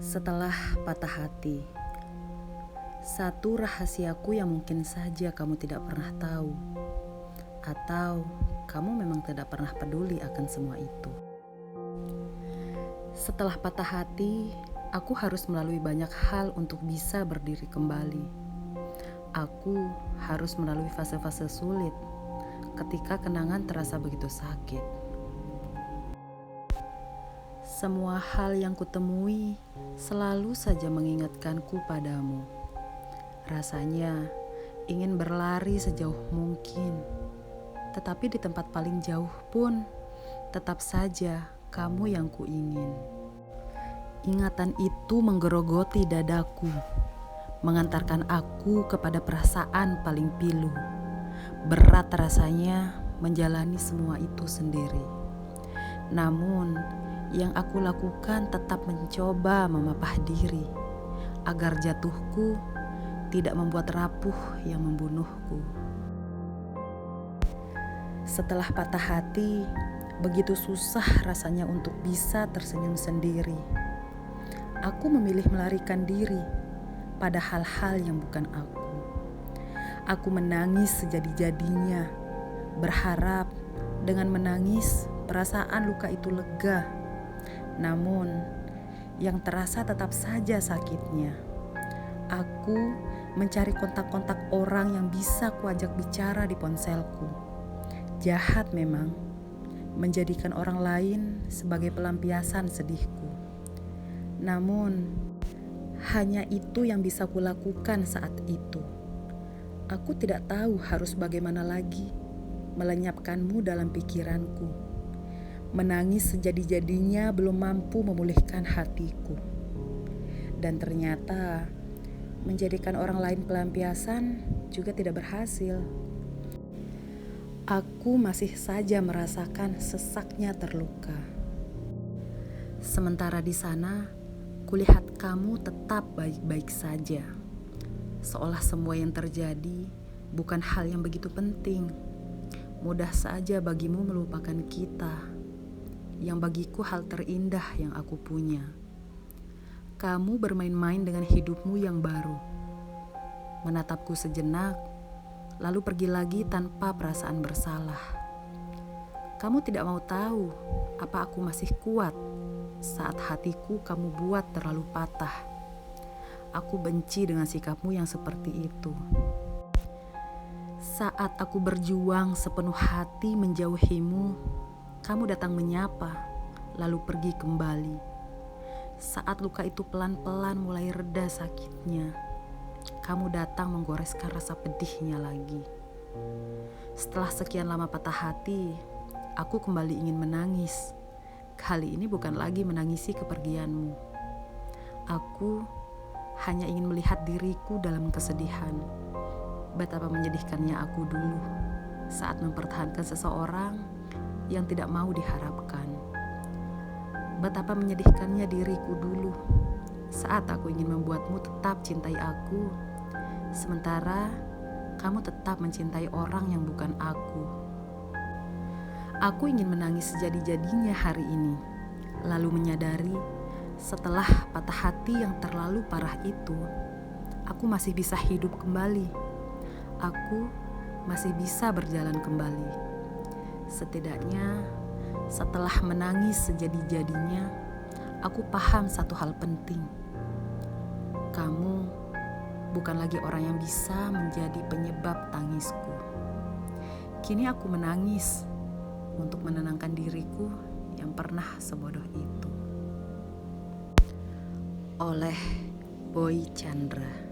Setelah patah hati, satu rahasiaku yang mungkin saja kamu tidak pernah tahu, atau kamu memang tidak pernah peduli akan semua itu. Setelah patah hati, aku harus melalui banyak hal untuk bisa berdiri kembali. Aku harus melalui fase-fase sulit ketika kenangan terasa begitu sakit. Semua hal yang kutemui selalu saja mengingatkanku padamu. Rasanya ingin berlari sejauh mungkin, tetapi di tempat paling jauh pun tetap saja kamu yang kuingin. Ingatan itu menggerogoti dadaku, mengantarkan aku kepada perasaan paling pilu. Berat rasanya menjalani semua itu sendiri. Namun, yang aku lakukan tetap mencoba memapah diri agar jatuhku tidak membuat rapuh yang membunuhku. Setelah patah hati, begitu susah rasanya untuk bisa tersenyum sendiri. Aku memilih melarikan diri pada hal-hal yang bukan aku. Aku menangis sejadi-jadinya, berharap dengan menangis perasaan luka itu lega. Namun, yang terasa tetap saja sakitnya. Aku mencari kontak-kontak orang yang bisa kuajak bicara di ponselku. Jahat memang, menjadikan orang lain sebagai pelampiasan sedihku. Namun, hanya itu yang bisa kulakukan saat itu. Aku tidak tahu harus bagaimana lagi melenyapkanmu dalam pikiranku. Menangis sejadi-jadinya belum mampu memulihkan hatiku. Dan ternyata menjadikan orang lain pelampiasan juga tidak berhasil. Aku masih saja merasakan sesaknya terluka. Sementara di sana, kulihat kamu tetap baik-baik saja. Seolah semua yang terjadi bukan hal yang begitu penting. Mudah saja bagimu melupakan kita, yang bagiku hal terindah yang aku punya. Kamu bermain-main dengan hidupmu yang baru, menatapku sejenak, lalu pergi lagi tanpa perasaan bersalah. Kamu tidak mau tahu apa aku masih kuat saat hatiku kamu buat terlalu patah. Aku benci dengan sikapmu yang seperti itu. Saat aku berjuang sepenuh hati menjauhimu, kamu datang menyapa, lalu pergi kembali. Saat luka itu pelan-pelan mulai reda sakitnya, kamu datang menggoreskan rasa pedihnya lagi. Setelah sekian lama patah hati, aku kembali ingin menangis. Kali ini bukan lagi menangisi kepergianmu. Aku hanya ingin melihat diriku dalam kesedihan. Betapa menyedihkannya aku dulu saat mempertahankan seseorang yang tidak mau diharapkan. Betapa menyedihkannya diriku dulu saat aku ingin membuatmu tetap cintai aku, sementara kamu tetap mencintai orang yang bukan aku. Aku ingin menangis sejadi-jadinya hari ini, lalu menyadari setelah patah hati yang terlalu parah itu, aku masih bisa hidup kembali. Aku masih bisa berjalan kembali. Setidaknya setelah menangis sejadi-jadinya, aku paham satu hal penting. Kamu bukan lagi orang yang bisa menjadi penyebab tangisku. Kini aku menangis untuk menenangkan diriku yang pernah sebodoh itu. Oleh Boy Chandra.